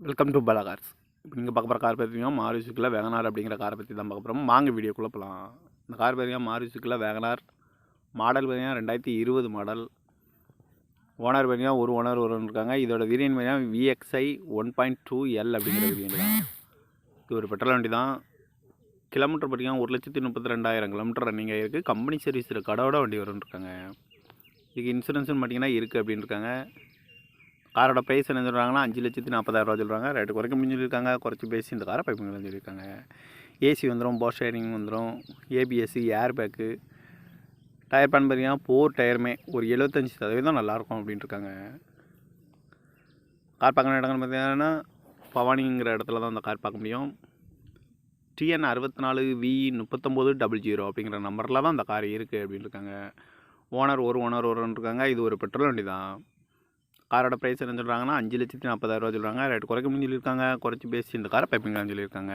Welcome to பலா cars. இப்போ நீங்கள் பார்க்க போகிற கார் பார்த்தீங்கன்னா மாருதிக்குள்ள வேகனார் அப்படிங்கிற காரை பற்றி தான் பார்க்க போகிறோம். வாங்க வீடியோக்குள்ளே போகலாம். இந்த கார் பார்த்தீங்கன்னா மாருதிக்குள்ள வேகனார் மாடல் பார்த்தீங்கன்னா 2020 மாடல். ஓனர் பார்த்தீங்கன்னா ஒரு ஓனர் இருக்காங்க. இதோட வேரியன்ட் பார்த்தீங்கன்னா VXI 1.2L அப்படிங்கிற வேரியன்ட் தான். இது ஒரு பெட்ரோல் வண்டி தான். கிலோமீட்டர் பார்த்தீங்கன்னா 1,32,200 கிலோமீட்டர் ரன்னிங் ஆகிருக்கு. கம்பெனி சர்வீஸ் கடவோட வண்டி வரும்னு. இதுக்கு இன்சூரன்ஸுன்னு பார்த்தீங்கன்னா இருக்குது அப்படின்னு இருக்காங்க. காரோட ப்ரைஸ் என்ன சொல்கிறாங்கன்னா 5,40,000 சொல்கிறாங்க. ரேட்டு குறைக்க முடியும்னு சொல்லியிருக்காங்க. குறைச்சி பேசி இந்த காரை பைப்புங்கன்னு சொல்லியிருக்காங்க. ஏசி வந்துடும், பவர் ஸ்டேரிங் வந்துடும், ஏபிஎஸ்சி, ஏர் பேக்கு, டயர் பேன் பார்த்தீங்கன்னா 4 டயருமே ஒரு 75% நல்லாயிருக்கும் அப்படின்ட்டுருக்காங்க. கார் பார்க்குற இடங்கள்னு பார்த்தீங்கன்னா பவானிங்கிற இடத்துல தான் அந்த கார் பார்க்க முடியும். TN 64V3900 அப்படிங்கிற நம்பரில் தான் அந்த கார் இருக்குது அப்படின்ட்டுருக்காங்க. ஓனர் இருக்காங்க. இது ஒரு பெட்ரோல் வண்டி தான். காரோட ப்ரைஸ் என்ன சொல்கிறாங்கன்னா 5,40,000 சொல்கிறாங்க. ரேட்டு குறைக்க முடியும்னு சொல்லியிருக்காங்க. குறைச்சி பேசி இந்த காரை பைப்பிங்கன்னு சொல்லியிருக்காங்க.